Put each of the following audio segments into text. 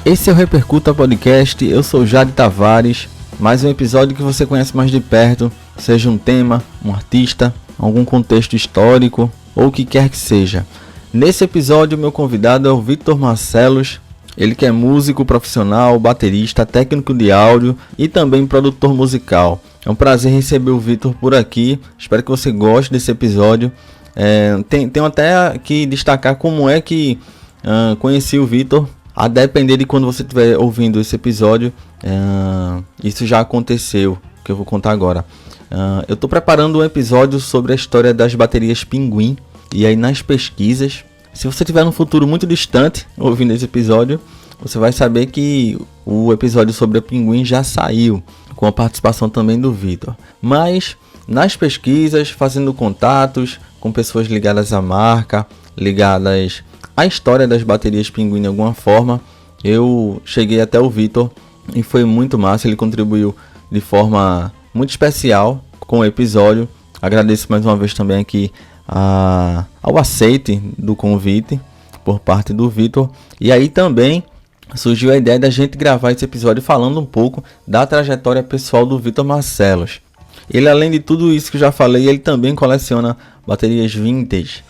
Esse é o Repercuta Podcast, eu sou Jade Tavares, mais um episódio que você conhece mais de perto, seja um tema, um artista, algum contexto histórico ou o que quer que seja. Nesse episódio, meu convidado é o Vitor Marcellos, ele que é músico profissional, baterista, técnico de áudio e também produtor musical. É um prazer receber o Vitor por aqui, espero que você goste desse episódio. Tenho até que destacar como é que conheci o Vitor. A depender de quando você estiver ouvindo esse episódio, isso já aconteceu, que eu vou contar agora. Eu estou preparando um episódio sobre a história das baterias Pinguim, e aí nas pesquisas, se você estiver num futuro muito distante ouvindo esse episódio, você vai saber que o episódio sobre a Pinguim já saiu, com a participação também do Vitor. Mas nas pesquisas, fazendo contatos com pessoas ligadas à marca, ligadas a história das baterias Pinguim de alguma forma, eu cheguei até o Vitor e foi muito massa. Ele contribuiu de forma muito especial com o episódio. Agradeço mais uma vez também aqui ao aceite do convite por parte do Vitor. E aí também surgiu a ideia da gente gravar esse episódio falando um pouco da trajetória pessoal do Vitor Marcellos. Ele, além de tudo isso que eu já falei, ele também coleciona baterias vintage.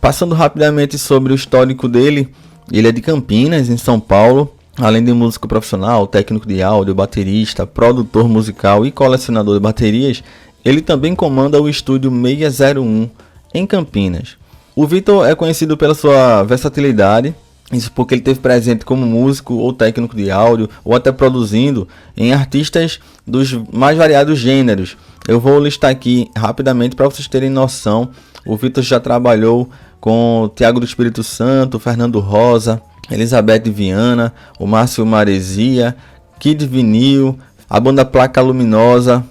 Passando rapidamente sobre o histórico dele, ele é de Campinas, em São Paulo. Além de músico profissional, técnico de áudio, baterista, produtor musical e colecionador de baterias, ele também comanda o estúdio 601 em Campinas. O Vitor é conhecido pela sua versatilidade, isso porque ele esteve presente como músico ou técnico de áudio, ou até produzindo em artistas dos mais variados gêneros. Eu vou listar aqui rapidamente para vocês terem noção. O Vitor já trabalhou com Thiago do Espírito Santo, Fernando Rosa, Elizabeth Viana, o Márcio Maresia, Kid Vinil, a banda Placa Luminosa,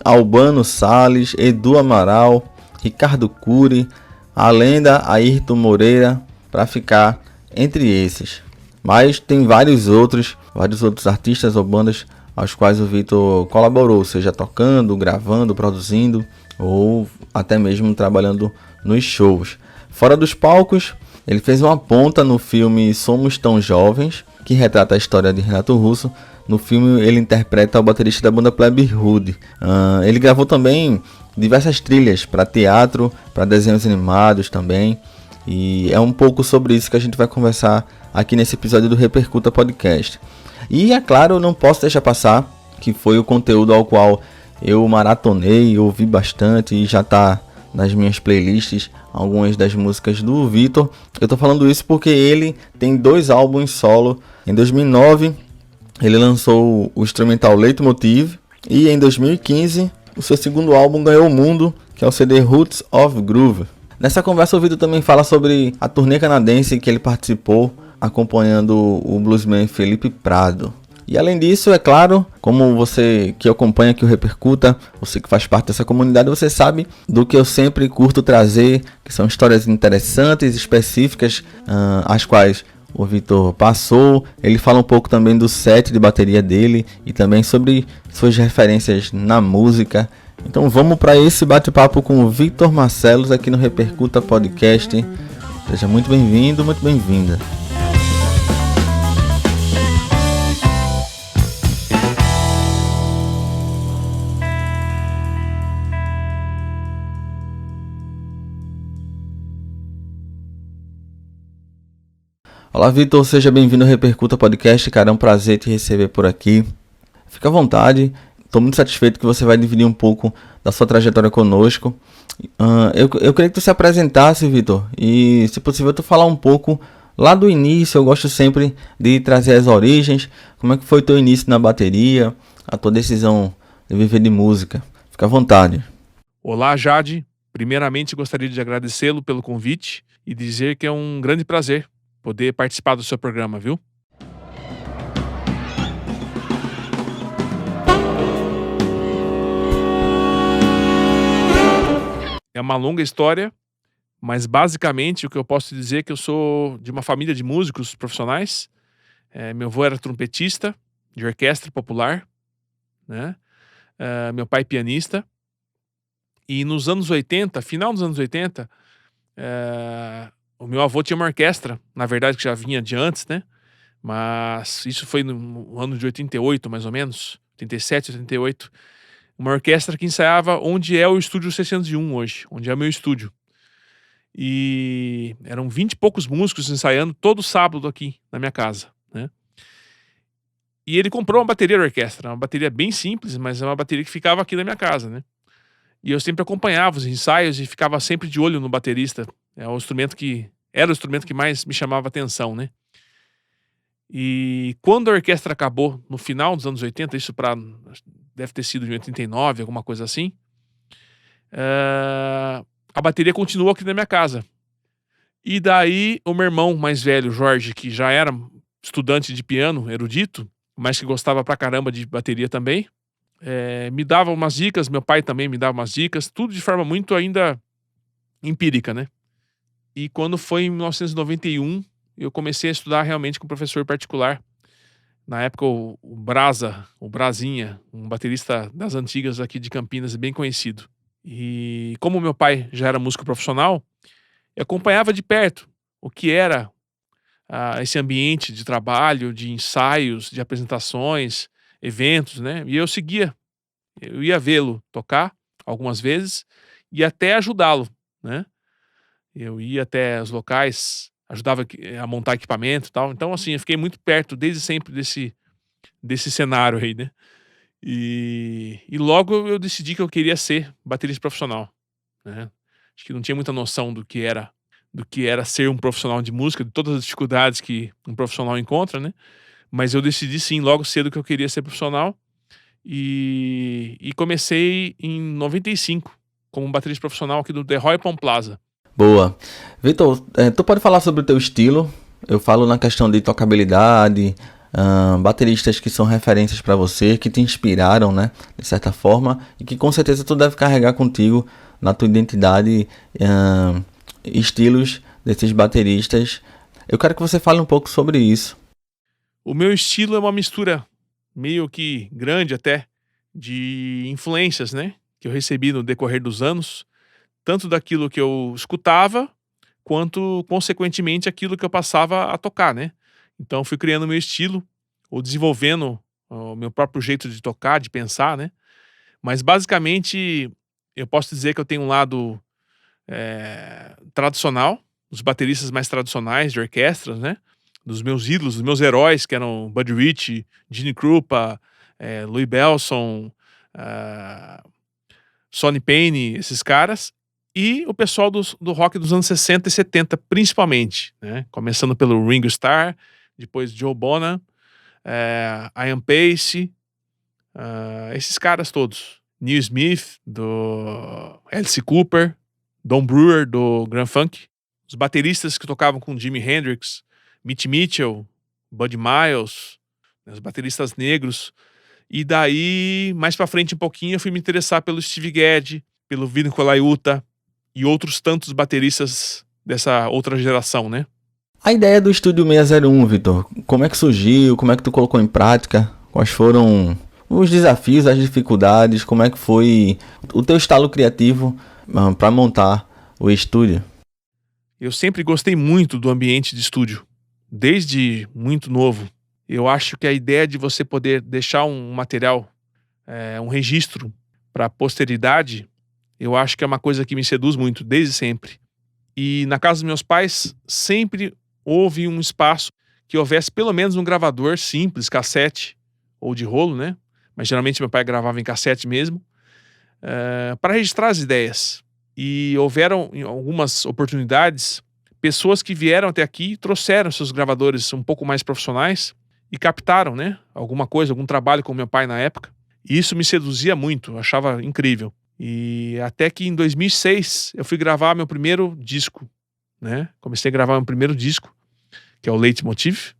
Albano Salles, Edu Amaral, Ricardo Cury, a lenda Ayrton Moreira, para ficar entre esses. Mas tem vários outros artistas ou bandas aos quais o Vitor colaborou, seja tocando, gravando, produzindo ou até mesmo trabalhando nos shows. Fora dos palcos, ele fez uma ponta no filme Somos Tão Jovens, que retrata a história de Renato Russo. No filme ele interpreta o baterista da banda Plebe Rude. Ele gravou também diversas trilhas para teatro, para desenhos animados também. E é um pouco sobre isso que a gente vai conversar aqui nesse episódio do Repercuta Podcast. E é claro, eu não posso deixar passar que foi o conteúdo ao qual eu maratonei, ouvi bastante e já está nas minhas playlists algumas das músicas do Vitor. Eu tô falando isso porque ele tem 2 álbuns solo. Em 2009 ele lançou o instrumental Leitmotiv e em 2015 o seu segundo álbum ganhou o mundo, que é o CD Roots of Groove. Nessa conversa o Vitor também fala sobre a turnê canadense que ele participou acompanhando o bluesman Felipe Prado. E além disso, é claro, como você que acompanha aqui o Repercuta, você que faz parte dessa comunidade, você sabe do que eu sempre curto trazer, que são histórias interessantes, específicas, as quais o Vitor passou. Ele fala um pouco também do set de bateria dele e também sobre suas referências na música. Então vamos para esse bate-papo com o Vitor Marcellos aqui no Repercuta Podcast. Seja muito bem-vindo, muito bem-vinda. Olá, Vitor, seja bem-vindo ao Repercuta Podcast, cara, é um prazer te receber por aqui. Fica à vontade, estou muito satisfeito que você vai dividir um pouco da sua trajetória conosco. Eu queria que tu se apresentasse, Vitor, e se possível tu falar um pouco lá do início. Eu gosto sempre de trazer as origens, como é que foi teu início na bateria, a tua decisão de viver de música. Fica à vontade. Olá, Jade. Primeiramente, gostaria de agradecê-lo pelo convite e dizer que é um grande prazer poder participar do seu programa, viu? É uma longa história, mas basicamente o que eu posso dizer é que eu sou de uma família de músicos profissionais. Meu avô era trompetista de orquestra popular, né? Meu pai pianista. E nos anos 80, final dos anos 80, o meu avô tinha uma orquestra, na verdade que já vinha de antes, né? Mas isso foi no ano de 88, mais ou menos, 87, 88. Uma orquestra que ensaiava onde é o estúdio 601 hoje, onde é o meu estúdio. E eram 20 e poucos músicos ensaiando todo sábado aqui na minha casa, né? E ele comprou uma bateria da orquestra, uma bateria bem simples, mas é uma bateria que ficava aqui na minha casa, né? E eu sempre acompanhava os ensaios e ficava sempre de olho no baterista. Era o instrumento que mais me chamava atenção, né? E quando a orquestra acabou, no final dos anos 80, deve ter sido em 89, alguma coisa assim, a bateria continuou aqui na minha casa. E daí o meu irmão mais velho, Jorge, que já era estudante de piano, erudito, mas que gostava pra caramba de bateria também, me dava umas dicas, meu pai também me dava umas dicas, tudo de forma muito ainda empírica, né? E quando foi em 1991, eu comecei a estudar realmente com um professor particular. Na época, o Brazinha, um baterista das antigas aqui de Campinas, bem conhecido. E como meu pai já era músico profissional, eu acompanhava de perto o que era esse ambiente de trabalho, de ensaios, de apresentações, eventos, né? E eu ia vê-lo tocar algumas vezes e até ajudá-lo, né? Eu ia até os locais, ajudava a montar equipamento e tal. Então, assim, eu fiquei muito perto desde sempre desse cenário aí, né? E logo eu decidi que eu queria ser baterista profissional, né? Acho que não tinha muita noção do que era ser um profissional de música, de todas as dificuldades que um profissional encontra, né? Mas eu decidi sim, logo cedo, que eu queria ser profissional e comecei em 95 como baterista profissional aqui do The Roy Palm Plaza. Boa. Vitor, tu pode falar sobre o teu estilo? Eu falo na questão de tocabilidade, bateristas que são referências para você, que te inspiraram, né, de certa forma, e que com certeza tu deve carregar contigo na tua identidade estilos desses bateristas. Eu quero que você fale um pouco sobre isso. O meu estilo é uma mistura meio que grande até de influências, né, que eu recebi no decorrer dos anos, tanto daquilo que eu escutava, quanto, consequentemente, aquilo que eu passava a tocar, né. Então fui criando o meu estilo, ou desenvolvendo o meu próprio jeito de tocar, de pensar, né. Mas basicamente, eu posso dizer que eu tenho um lado, tradicional, os bateristas mais tradicionais de orquestras, né, dos meus ídolos, dos meus heróis, que eram Buddy Rich, Gene Krupa, Louis Bellson, ah, Sonny Payne, esses caras, e o pessoal do rock dos anos 60 e 70, principalmente, né? Começando pelo Ringo Starr, depois Joe Bonham, Ian Pace, esses caras todos. Neil Smith, do Alice Cooper, Don Brewer, do Grand Funk. Os bateristas que tocavam com Jimi Hendrix, Mitch Mitchell, Buddy Miles, né, os bateristas negros. E daí, mais pra frente um pouquinho, eu fui me interessar pelo Steve Gadd, pelo Vinny Colaiuta e outros tantos bateristas dessa outra geração, né? A ideia do Estúdio 601, Vitor, como é que surgiu? Como é que tu colocou em prática? Quais foram os desafios, as dificuldades? Como é que foi o teu estalo criativo para montar o estúdio? Eu sempre gostei muito do ambiente de estúdio, desde muito novo. Eu acho que a ideia de você poder deixar um material, um registro para a posteridade, eu acho que é uma coisa que me seduz muito, desde sempre. E na casa dos meus pais, sempre houve um espaço que houvesse pelo menos um gravador simples, cassete ou de rolo, né? Mas geralmente meu pai gravava em cassete mesmo, para registrar as ideias. E houveram, em algumas oportunidades, pessoas que vieram até aqui e trouxeram seus gravadores um pouco mais profissionais e captaram, né, alguma coisa, algum trabalho com meu pai na época. E isso me seduzia muito, eu achava incrível. E até que em 2006 eu fui gravar meu primeiro disco, né? Comecei a gravar meu primeiro disco, que é o Leitmotiv,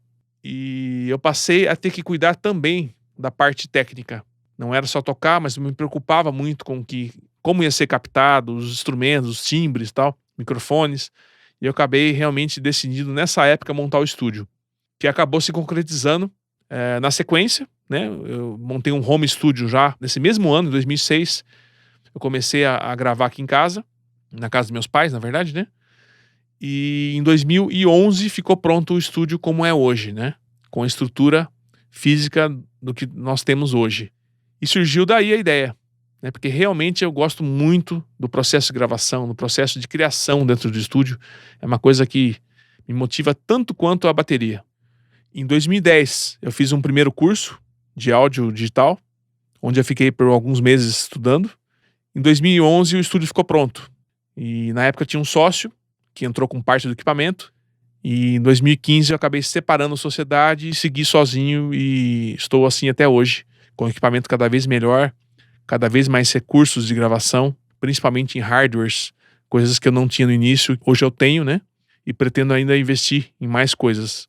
e eu passei a ter que cuidar também da parte técnica. Não era só tocar, mas me preocupava muito com como ia ser captado, os instrumentos, os timbres e tal, microfones. E eu acabei realmente decidindo nessa época montar o estúdio, que acabou se concretizando na sequência, né? Eu montei um home studio já nesse mesmo ano, em 2006. Eu comecei a gravar aqui em casa, na casa dos meus pais, na verdade, né? E em 2011 ficou pronto o estúdio como é hoje, né? com a estrutura física do que nós temos hoje. E surgiu daí a ideia, né? Porque realmente eu gosto muito do processo de gravação, do processo de criação dentro do estúdio. É uma coisa que me motiva tanto quanto a bateria. Em 2010, eu fiz um primeiro curso de áudio digital, onde eu fiquei por alguns meses estudando. Em 2011, o estúdio ficou pronto. E na época tinha um sócio que entrou com parte do equipamento. E em 2015 eu acabei separando a sociedade e segui sozinho, e estou assim até hoje, com equipamento cada vez melhor, cada vez mais recursos de gravação, principalmente em hardwares, coisas que eu não tinha no início, hoje eu tenho, né? E pretendo ainda investir em mais coisas.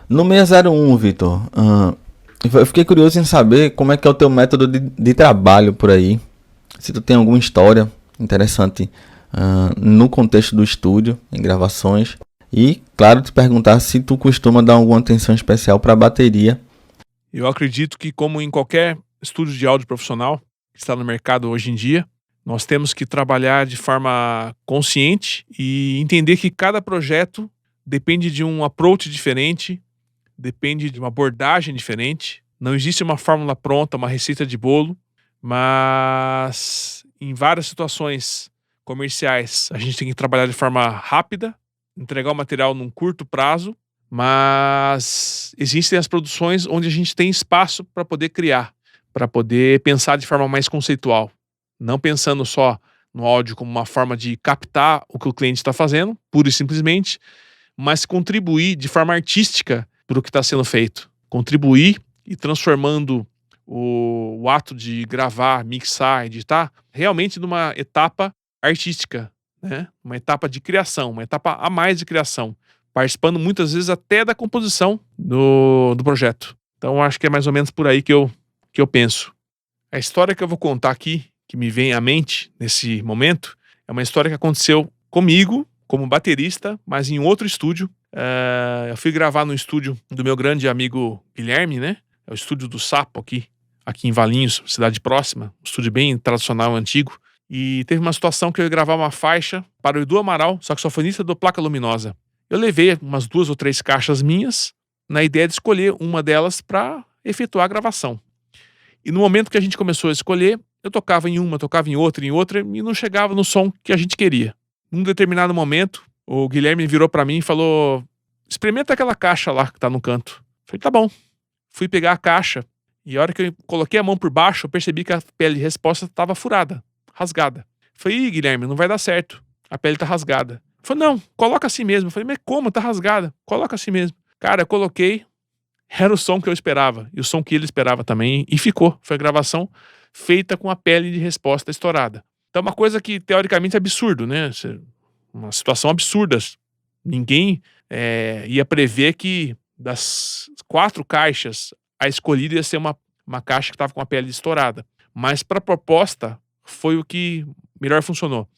No 601, Vitor, eu fiquei curioso em saber como é que é o teu método de trabalho por aí. Se tu tem alguma história interessante no contexto do estúdio, em gravações. E, claro, te perguntar se tu costuma dar alguma atenção especial para a bateria. Eu acredito que, como em qualquer estúdio de áudio profissional que está no mercado hoje em dia, nós temos que trabalhar de forma consciente e entender que cada projeto depende de um approach diferente, depende de uma abordagem diferente. Não existe uma fórmula pronta, uma receita de bolo, mas em várias situações comerciais a gente tem que trabalhar de forma rápida, entregar o material num curto prazo, mas existem as produções onde a gente tem espaço para poder criar, para poder pensar de forma mais conceitual, não pensando só no áudio como uma forma de captar o que o cliente está fazendo, pura e simplesmente, mas contribuir de forma artística para o que está sendo feito. Contribuir e transformando o ato de gravar, mixar, editar, realmente numa etapa artística, né? Uma etapa de criação, uma etapa a mais de criação, participando muitas vezes até da composição do projeto. Então acho que é mais ou menos por aí que eu penso. A história que eu vou contar aqui, que me vem à mente nesse momento, é uma história que aconteceu comigo, como baterista, mas em outro estúdio. Eu fui gravar no estúdio do meu grande amigo Guilherme, né? É o estúdio do Sapo aqui em Valinhos, cidade próxima, um estúdio bem tradicional, antigo. E teve uma situação que eu ia gravar uma faixa para o Edu Amaral, só que sofonista do Placa Luminosa. Eu levei umas 2 ou 3 caixas minhas, na ideia de escolher uma delas para efetuar a gravação. E no momento que a gente começou a escolher, eu tocava em uma, tocava em outra, e não chegava no som que a gente queria. Num determinado momento, o Guilherme virou para mim e falou: experimenta aquela caixa lá que tá no canto. Eu falei, tá bom. Fui pegar a caixa, e a hora que eu coloquei a mão por baixo, eu percebi que a pele de resposta estava furada, rasgada. Eu falei, ih, Guilherme, não vai dar certo. A pele tá rasgada. Ele falou, não, coloca assim mesmo. Eu falei, mas como? Tá rasgada. Coloca assim mesmo. Cara, eu coloquei, era o som que eu esperava, e o som que ele esperava também, e ficou. Foi a gravação feita com a pele de resposta estourada. Então, uma coisa que teoricamente é absurdo, né? Uma situação absurda. Ninguém ia prever que das 4 caixas, a escolhida ia ser uma caixa que estava com a pele estourada. Mas para a proposta, foi o que melhor funcionou.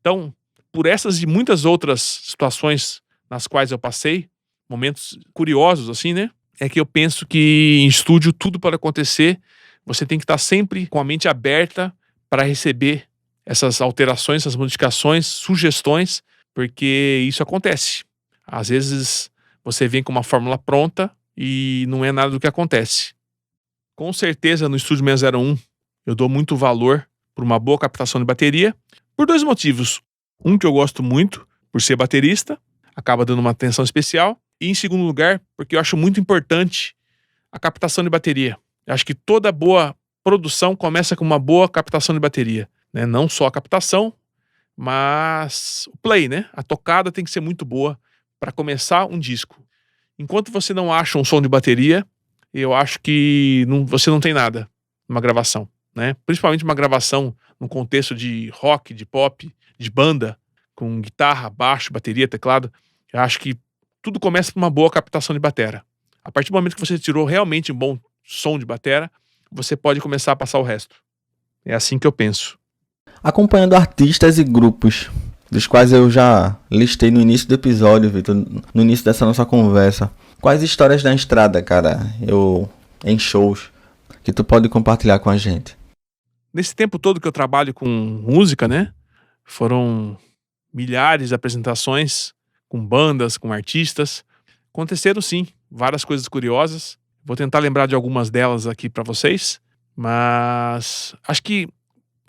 Então, por essas e muitas outras situações nas quais eu passei, momentos curiosos assim, né? É que eu penso que em estúdio tudo pode acontecer. Você tem que estar sempre com a mente aberta para receber essas alterações, essas modificações, sugestões, porque isso acontece. Às vezes você vem com uma fórmula pronta e não é nada do que acontece. Com certeza no estúdio 601 eu dou muito valor por uma boa captação de bateria, por 2 motivos. Um, que eu gosto muito, por ser baterista, acaba dando uma atenção especial. E em segundo lugar, porque eu acho muito importante a captação de bateria. Eu acho que toda boa produção começa com uma boa captação de bateria, né? Não só a captação, mas o play, né? A tocada tem que ser muito boa para começar um disco. Enquanto você não acha um som de bateria, eu acho que você não tem nada numa gravação, né? Principalmente uma gravação num contexto de rock, de pop, de banda, com guitarra, baixo, bateria, teclado. Eu acho que tudo começa com uma boa captação de batera. A partir do momento que você tirou realmente um bom som de batera, você pode começar a passar o resto. É assim que eu penso. Acompanhando artistas e grupos, dos quais eu já listei no início do episódio, Vitor, no início dessa nossa conversa, quais histórias da estrada, cara, em shows, que tu pode compartilhar com a gente? Nesse tempo todo que eu trabalho com música, né, foram milhares de apresentações com bandas, com artistas. Aconteceram sim, várias coisas curiosas. Vou tentar lembrar de algumas delas aqui para vocês, mas acho que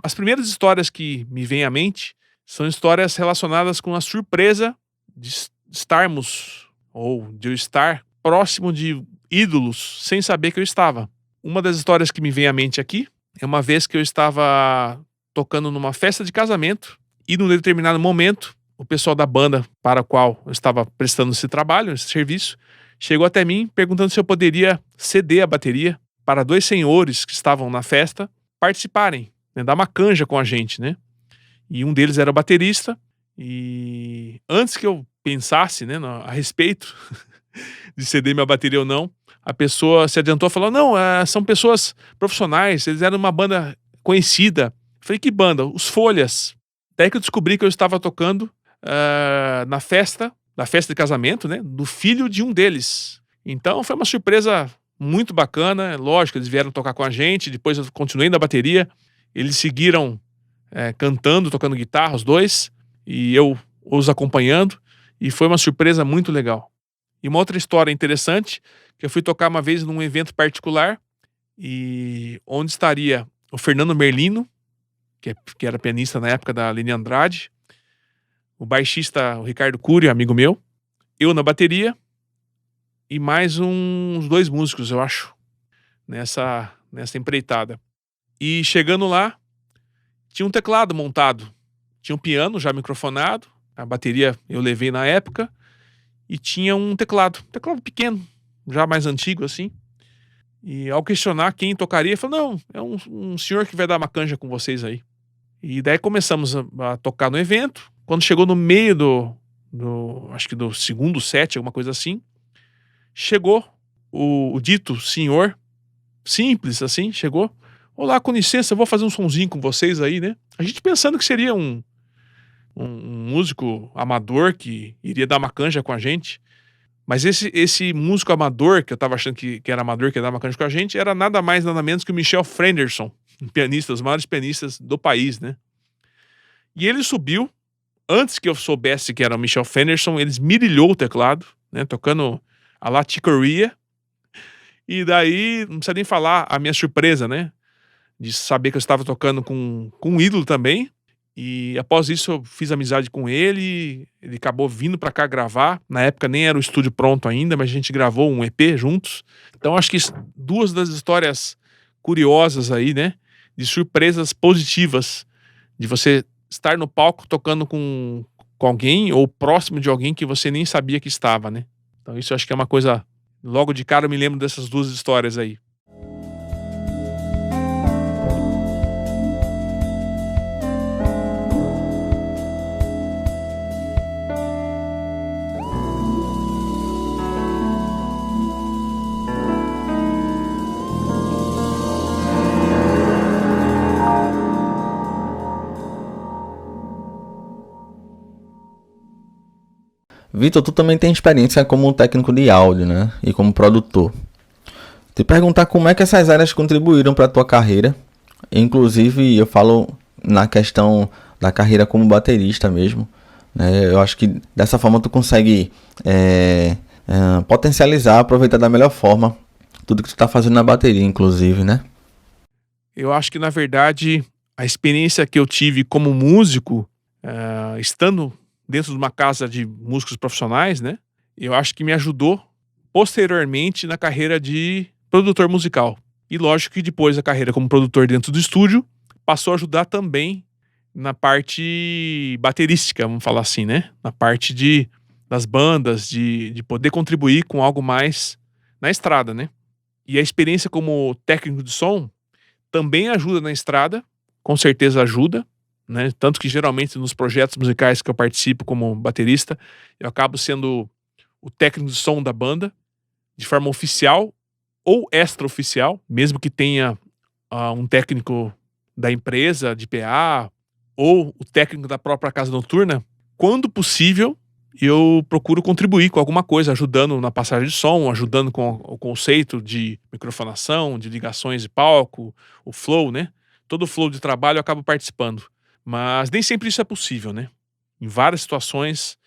as primeiras histórias que me vêm à mente são histórias relacionadas com a surpresa de estarmos, ou de eu estar próximo de ídolos sem saber que eu estava. Uma das histórias que me vem à mente aqui é uma vez que eu estava tocando numa festa de casamento e num determinado momento o pessoal da banda para a qual eu estava prestando esse trabalho, esse serviço, chegou até mim perguntando se eu poderia ceder a bateria para 2 senhores que estavam na festa participarem, né, dar uma canja com a gente, né? E um deles era o baterista, e antes que eu pensasse, né, a respeito de ceder minha bateria ou não, a pessoa se adiantou e falou: não, são pessoas profissionais, eles eram uma banda conhecida. Eu falei: que banda? Os Folhas. Daí que eu descobri que eu estava tocando na festa de casamento, né, do filho de um deles. Então foi uma surpresa muito bacana. Lógico, eles vieram tocar com a gente, depois eu continuei na bateria, eles seguiram cantando, tocando guitarra, os dois, e eu os acompanhando, e foi uma surpresa muito legal. E uma outra história interessante, que eu fui tocar uma vez num evento particular, e onde estaria o Fernando Merlino, que era pianista na época da Leni Andrade, o baixista, o Ricardo Cury, amigo meu, eu na bateria, e mais uns 2 músicos, eu acho, nessa empreitada. E chegando lá, tinha um teclado montado, tinha um piano já microfonado, a bateria eu levei na época, e tinha um teclado pequeno, já mais antigo assim. E ao questionar quem tocaria, falou: não, é um senhor que vai dar uma canja com vocês aí. E daí começamos a tocar no evento. Quando chegou no meio acho que do segundo set, alguma coisa assim, chegou o dito senhor, simples assim, chegou: olá, com licença, eu vou fazer um sonzinho com vocês aí, né? A gente pensando que seria um músico amador que iria dar uma canja com a gente. Mas esse músico amador, que eu tava achando que era amador, que ia dar uma canja com a gente, era nada mais, nada menos que o Michel Frenderson, um pianista, os maiores pianistas do país, né? E ele subiu, antes que eu soubesse que era o Michel Frenderson, ele esmirilhou o teclado, né? Tocando a La Chicoria. E daí, não precisa nem falar a minha surpresa, né? De saber que eu estava tocando com um ídolo também. E após isso eu fiz amizade com ele acabou vindo pra cá gravar. Na época nem era o estúdio pronto ainda, mas a gente gravou um EP juntos. Então acho que 2 das histórias curiosas aí, né, de surpresas positivas, de você estar no palco tocando com alguém ou próximo de alguém que você nem sabia que estava, né. Então isso eu acho que é uma coisa, logo de cara eu me lembro dessas 2 histórias aí. Vitor, tu também tem experiência como técnico de áudio, né? E como produtor. Te perguntar como é que essas áreas contribuíram para a tua carreira. Inclusive, eu falo na questão da carreira como baterista mesmo, né? Eu acho que dessa forma tu consegue potencializar, aproveitar da melhor forma tudo que tu tá fazendo na bateria, inclusive, né? Eu acho que, na verdade, a experiência que eu tive como músico, estando dentro de uma casa de músicos profissionais, né, eu acho que me ajudou posteriormente na carreira de produtor musical. E lógico que depois a carreira como produtor dentro do estúdio passou a ajudar também na parte baterística, vamos falar assim, né? Na parte das bandas, de poder contribuir com algo mais na estrada, né? E a experiência como técnico de som também ajuda na estrada, com certeza ajuda, né? Tanto que geralmente nos projetos musicais que eu participo como baterista, eu acabo sendo o técnico de som da banda, de forma oficial ou extraoficial, mesmo que tenha um técnico da empresa, de PA, ou o técnico da própria casa noturna. Quando possível, eu procuro contribuir com alguma coisa, ajudando na passagem de som, ajudando com o conceito de microfonação, de ligações de palco, o flow, né? todo o flow de trabalho eu acabo participando. Mas nem sempre isso é possível, né? Em várias situações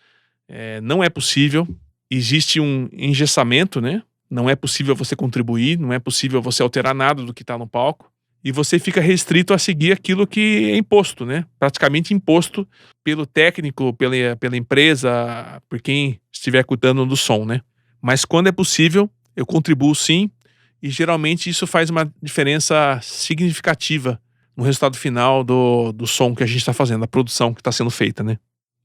não é possível. Existe um engessamento, né? Não é possível você contribuir, não é possível você alterar nada do que está no palco. E você fica restrito a seguir aquilo que é imposto, né? Praticamente imposto pelo técnico, pela empresa, por quem estiver cuidando do som, né? Mas quando é possível, eu contribuo sim, e geralmente isso faz uma diferença significativa no resultado final do som que a gente está fazendo, da produção que está sendo feita, né?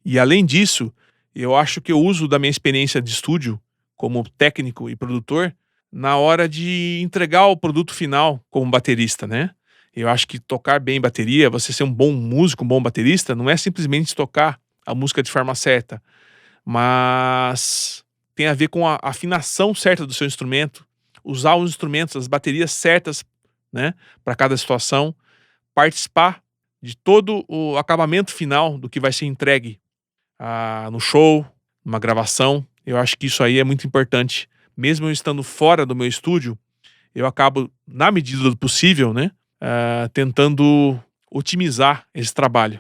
E além disso, eu acho que eu uso da minha experiência de estúdio como técnico e produtor na hora de entregar o produto final como baterista, né? Eu acho que tocar bem bateria, você ser um bom músico, um bom baterista, não é simplesmente tocar a música de forma certa, mas tem a ver com a afinação certa do seu instrumento, usar os instrumentos, as baterias certas, né, para cada situação, participar de todo o acabamento final do que vai ser entregue no show, numa gravação. Eu acho que isso aí é muito importante. Mesmo eu estando fora do meu estúdio, eu acabo, na medida do possível, né, tentando otimizar esse trabalho.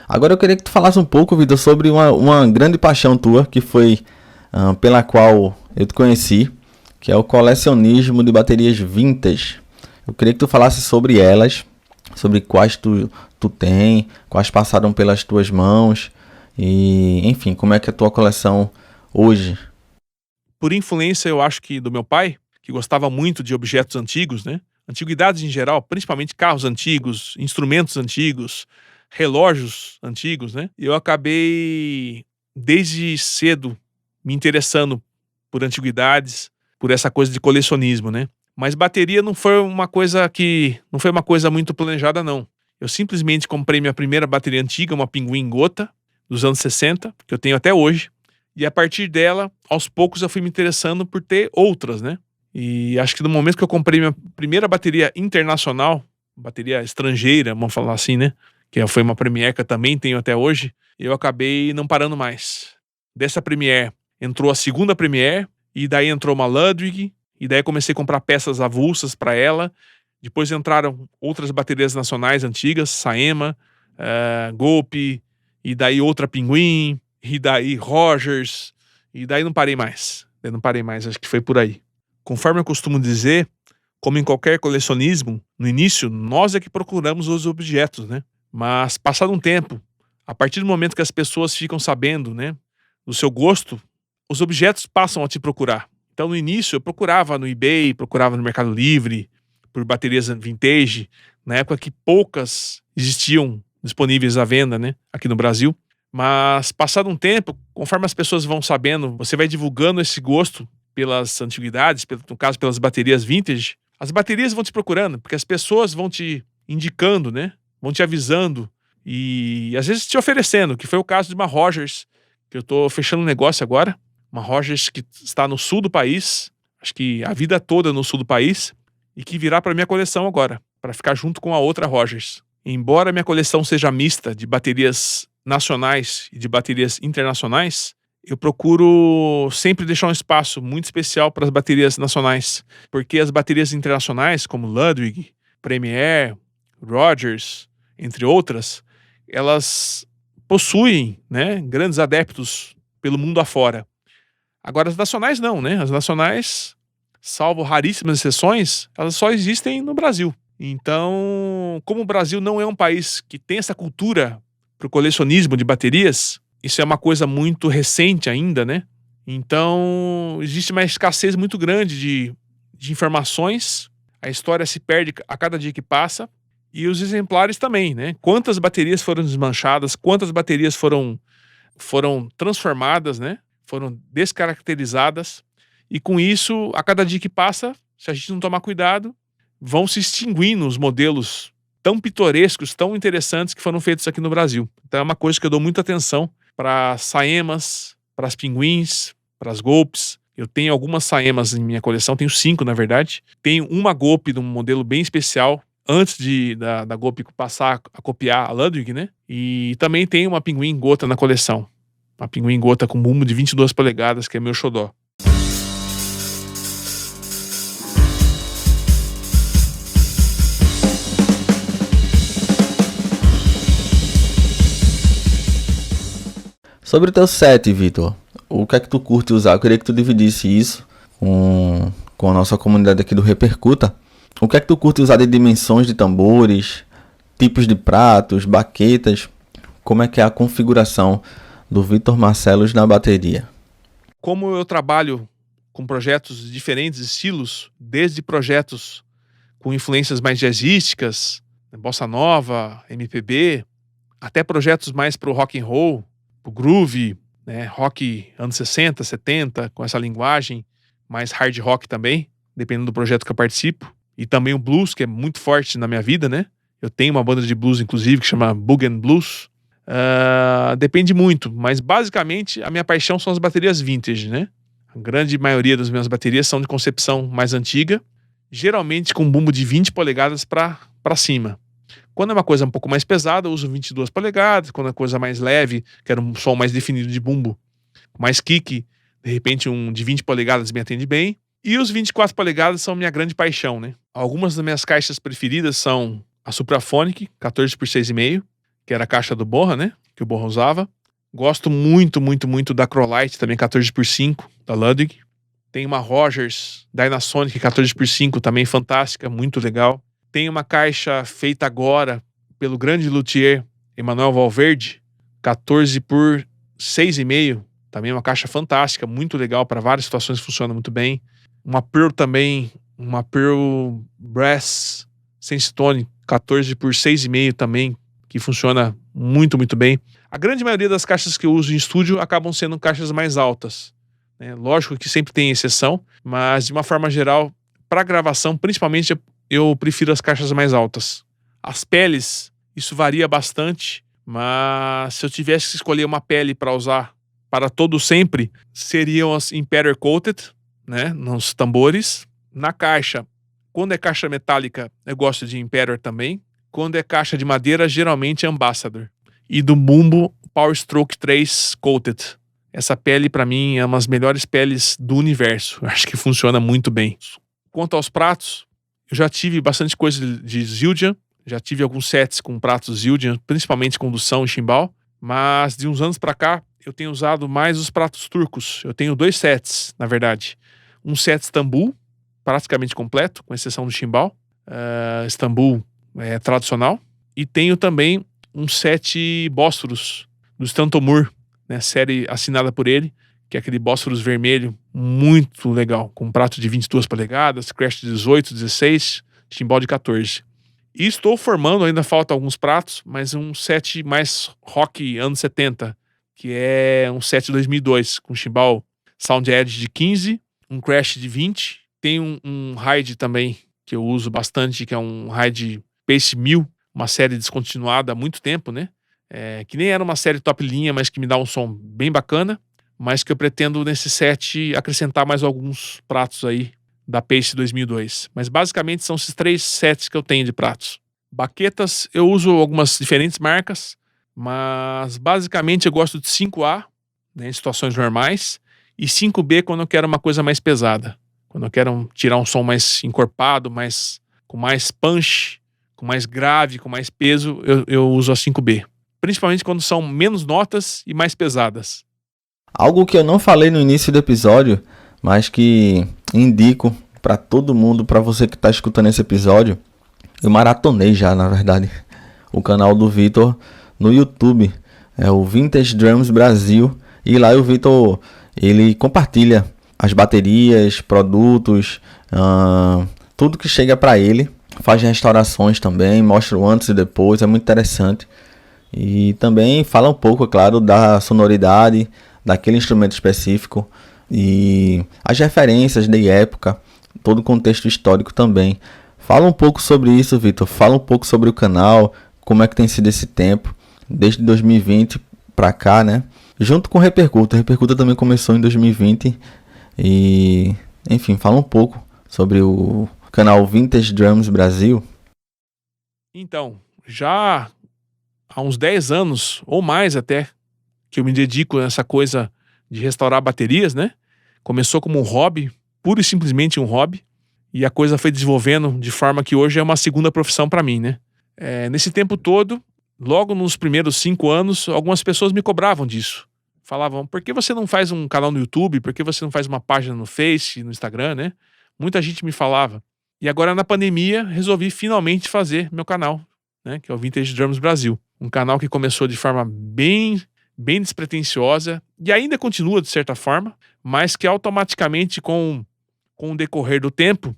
Agora eu queria que tu falasse um pouco, Vitor, sobre uma grande paixão tua, que foi pela qual eu te conheci, que é o colecionismo de baterias vintage. Eu queria que tu falasse sobre elas, sobre quais tu tem, quais passaram pelas tuas mãos, e enfim, como é que é a tua coleção hoje? Por influência, eu acho que do meu pai, que gostava muito de objetos antigos, né? Antiguidades em geral, principalmente carros antigos, instrumentos antigos, relógios antigos, né? Eu acabei, desde cedo, me interessando por antiguidades, por essa coisa de colecionismo, né? Mas bateria não foi uma coisa muito planejada, não. Eu simplesmente comprei minha primeira bateria antiga, uma Pinguim Gota, dos anos 60, que eu tenho até hoje. E a partir dela, aos poucos eu fui me interessando por ter outras, né? E acho que no momento que eu comprei minha primeira bateria internacional, bateria estrangeira, vamos falar assim, né? Que foi uma Premier que eu também tenho até hoje, eu acabei não parando mais. Dessa Premier entrou a segunda Premier, e daí entrou uma Ludwig, e daí comecei a comprar peças avulsas para ela. Depois entraram outras baterias nacionais antigas, Saema, Golpe, e daí outra Pinguim, e daí Rogers, e daí não parei mais. Acho que foi por aí. Conforme eu costumo dizer, como em qualquer colecionismo, no início nós é que procuramos os objetos, né? Mas passado um tempo, a partir do momento que as pessoas ficam sabendo, né, do seu gosto, os objetos passam a te procurar. Então no início eu procurava no eBay, procurava no Mercado Livre, por baterias vintage, na época que poucas existiam disponíveis à venda, né, aqui no Brasil. Mas passado um tempo, conforme as pessoas vão sabendo, você vai divulgando esse gosto pelas antiguidades, no caso pelas baterias vintage, as baterias vão te procurando, porque as pessoas vão te indicando, né, vão te avisando e às vezes te oferecendo, que foi o caso de uma Rogers, que eu tô fechando um negócio agora, uma Rogers que está no sul do país, acho que a vida toda no sul do país, e que virá para minha coleção agora, para ficar junto com a outra Rogers. Embora minha coleção seja mista de baterias nacionais e de baterias internacionais, eu procuro sempre deixar um espaço muito especial para as baterias nacionais, porque as baterias internacionais, como Ludwig, Premier, Rogers, entre outras, elas possuem, né, grandes adeptos pelo mundo afora. Agora as nacionais não, né? As nacionais, salvo raríssimas exceções, elas só existem no Brasil. Então, como o Brasil não é um país que tem essa cultura para o colecionismo de baterias, isso é uma coisa muito recente ainda, né? Então, existe uma escassez muito grande de informações, a história se perde a cada dia que passa, e os exemplares também, né? Quantas baterias foram desmanchadas, quantas baterias foram transformadas, né? Foram descaracterizadas, e com isso, a cada dia que passa, se a gente não tomar cuidado, vão se extinguindo os modelos tão pitorescos, tão interessantes que foram feitos aqui no Brasil. Então é uma coisa que eu dou muita atenção para as Saemas, para as Pinguins, para as Golpes. Eu tenho algumas Saemas em minha coleção, tenho 5 na verdade. Tenho uma Golpe de um modelo bem especial, antes da Golpe passar a copiar a Ludwig, né? E também tenho uma Pinguim Gota na coleção. Uma Pinguim Gota com bumbo de 22 polegadas, que é meu xodó. Sobre o teu set, Vitor, o que é que tu curte usar? Eu queria que tu dividisse isso com a nossa comunidade aqui do Repercuta. O que é que tu curte usar de dimensões de tambores, tipos de pratos, baquetas? Como é que é a configuração do Vitor Marcellos na bateria? Como eu trabalho com projetos de diferentes estilos, desde projetos com influências mais jazzísticas, bossa nova, MPB, até projetos mais pro rock and roll, pro groove, né, rock anos 60, 70, com essa linguagem, mais hard rock também, dependendo do projeto que eu participo, e também o blues, que é muito forte na minha vida, né? Eu tenho uma banda de blues, inclusive, que chama Boogie and Blues. Depende muito, mas basicamente a minha paixão são as baterias vintage, né? A grande maioria das minhas baterias são de concepção mais antiga, geralmente com bumbo de 20 polegadas para cima. Quando é uma coisa um pouco mais pesada, eu uso 22 polegadas. Quando é coisa mais leve, quero um som mais definido de bumbo, mais kick, de repente um de 20 polegadas me atende bem. E os 24 polegadas são minha grande paixão, né? Algumas das minhas caixas preferidas são a Supraphonic, 14 por 6,5, que era a caixa do Bonham, né? Que o Bonham usava. Gosto muito, muito, muito da Acrolite, também 14 por 5, da Ludwig. Tem uma Rogers Dynasonic 14 por 5, também fantástica, muito legal. Tem uma caixa feita agora pelo grande luthier Emanuel Valverde, 14 por 6,5, também uma caixa fantástica, muito legal, para várias situações funciona muito bem. Uma Pearl também, uma Pearl Brass Sensitone, 14 por 6,5 também, que funciona muito, muito bem. A grande maioria das caixas que eu uso em estúdio acabam sendo caixas mais altas, né? Lógico que sempre tem exceção, mas de uma forma geral, para gravação, principalmente, eu prefiro as caixas mais altas. As peles, isso varia bastante, mas se eu tivesse que escolher uma pele para usar para todo sempre, seriam as Imperial Coated, né, nos tambores. Na caixa, quando é caixa metálica, eu gosto de Imperial também. Quando é caixa de madeira, geralmente é Ambassador. E do bumbo, Power Stroke 3 Coated. Essa pele, para mim, é uma das melhores peles do universo. Eu acho que funciona muito bem. Quanto aos pratos, eu já tive bastante coisa de Zildjian. Já tive alguns sets com pratos Zildjian, principalmente condução e chimbal. Mas de uns anos para cá, eu tenho usado mais os pratos turcos. Eu tenho 2 sets, na verdade. Um set Istambul, praticamente completo, com exceção do chimbal. Istambul é tradicional. E tenho também um set Bósforos, do Stantomur, né, série assinada por ele, que é aquele Bósforos vermelho, muito legal, com prato de 22 polegadas, crash de 18, 16, chimbal de 14. E estou formando, ainda falta alguns pratos, mas um set mais rock anos 70, que é um set 2002, com chimbal Sound Edge de 15, um crash de 20. Tem um ride também, que eu uso bastante, que é um ride Pace 1000, uma série descontinuada há muito tempo, né? Que nem era uma série top linha, mas que me dá um som bem bacana, mas que eu pretendo nesse set acrescentar mais alguns pratos aí da Pace 2002. Mas basicamente são esses 3 sets que eu tenho de pratos. Baquetas, eu uso algumas diferentes marcas, mas basicamente eu gosto de 5A, né, em situações normais, e 5B quando eu quero uma coisa mais pesada. Quando eu quero tirar um som mais encorpado, com mais punch, com mais grave, com mais peso, eu uso a 5B. Principalmente quando são menos notas e mais pesadas. Algo que eu não falei no início do episódio, mas que indico para todo mundo, para você que está escutando esse episódio, eu maratonei já, na verdade, o canal do Vitor no YouTube, é o Vintage Drums Brasil, e lá o Vitor, ele compartilha as baterias, produtos, tudo que chega para ele, faz restaurações também, mostra o antes e depois, é muito interessante. E também fala um pouco, é claro, da sonoridade daquele instrumento específico e as referências de época, todo o contexto histórico também. Fala um pouco sobre isso, Vitor. Fala um pouco sobre o canal, como é que tem sido esse tempo, desde 2020 para cá, né? Junto com o Repercuta. O Repercuta também começou em 2020 e, enfim, fala um pouco sobre o canal Vintage Drums Brasil. Então, já há uns 10 anos, ou mais até, que eu me dedico a essa coisa de restaurar baterias, né? Começou como um hobby, pura e simplesmente um hobby, e a coisa foi desenvolvendo de forma que hoje é uma segunda profissão para mim, né? Nesse tempo todo, logo nos primeiros 5 anos, algumas pessoas me cobravam disso. Falavam, por que você não faz um canal no YouTube? Por que você não faz uma página no Face, no Instagram, né? Muita gente me falava. E agora na pandemia resolvi finalmente fazer meu canal, né? Que é o Vintage Drums Brasil. Um canal que começou de forma bem despretensiosa e ainda continua de certa forma, mas que automaticamente com o decorrer do tempo,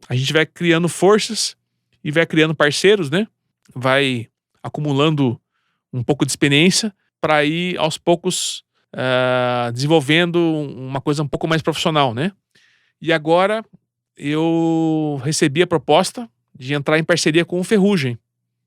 a gente vai criando forças e vai criando parceiros, né? Vai acumulando um pouco de experiência para ir aos poucos desenvolvendo uma coisa um pouco mais profissional, né? E agora eu recebi a proposta de entrar em parceria com o Ferrugem.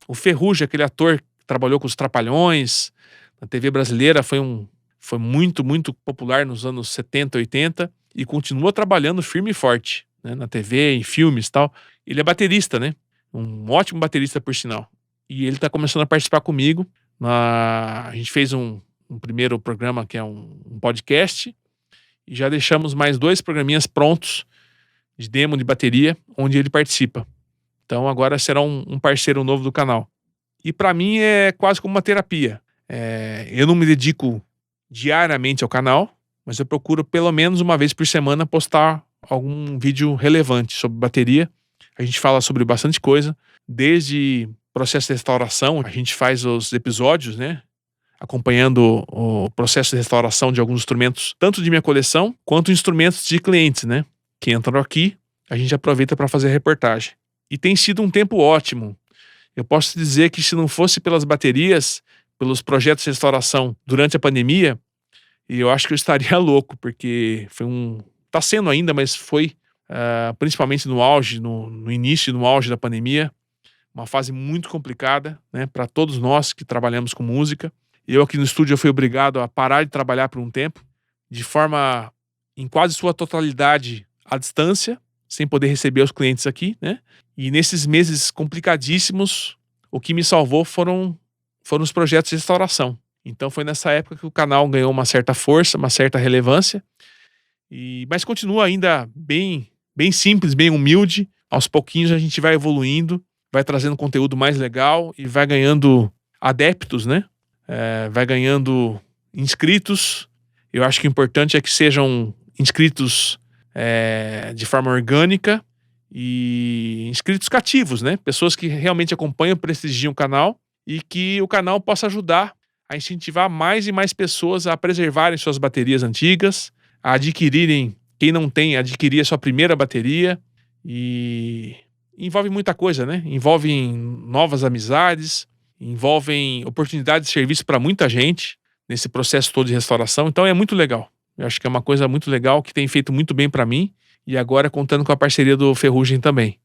O Ferrugem, aquele ator que trabalhou com os Trapalhões na TV brasileira, foi muito popular nos anos 70, 80 e continua trabalhando firme e forte, né, na TV, em filmes e tal. Ele é baterista, né? Um ótimo baterista, por sinal. E ele está começando a participar comigo. A gente fez um primeiro programa que é um podcast e já deixamos mais 2 programinhas prontos de demo de bateria, onde ele participa. Então agora será um parceiro novo do canal. E para mim é quase como uma terapia. Eu não me dedico diariamente ao canal, mas eu procuro pelo menos uma vez por semana postar algum vídeo relevante sobre bateria. A gente fala sobre bastante coisa, desde processo de restauração, a gente faz os episódios, né? Acompanhando o processo de restauração de alguns instrumentos, tanto de minha coleção, quanto instrumentos de clientes, né? Que entram aqui, a gente aproveita para fazer a reportagem. E tem sido um tempo ótimo. Eu posso dizer que se não fosse pelas baterias, pelos projetos de restauração durante a pandemia, eu acho que eu estaria louco, porque tá sendo ainda, mas foi principalmente no auge, no início, no auge da pandemia, uma fase muito complicada, né, para todos nós que trabalhamos com música. Eu aqui no estúdio eu fui obrigado a parar de trabalhar por um tempo, de forma, em quase sua totalidade, à distância, sem poder receber os clientes aqui, né? E nesses meses complicadíssimos, o que me salvou foram os projetos de restauração. Então foi nessa época que o canal ganhou uma certa força, uma certa relevância, mas continua ainda bem simples, bem humilde. Aos pouquinhos a gente vai evoluindo, vai trazendo conteúdo mais legal e vai ganhando adeptos, né? Vai ganhando inscritos. Eu acho que o importante é que sejam inscritos de forma orgânica e inscritos cativos, né? Pessoas que realmente acompanham, prestigiam o canal e que o canal possa ajudar a incentivar mais e mais pessoas a preservarem suas baterias antigas, a adquirirem, quem não tem, adquirir a sua primeira bateria. E envolve muita coisa, né? Envolve novas amizades, envolvem oportunidades de serviço para muita gente nesse processo todo de restauração. Então é muito legal. Eu acho que é uma coisa muito legal que tem feito muito bem para mim e agora contando com a parceria do Ferrugem também.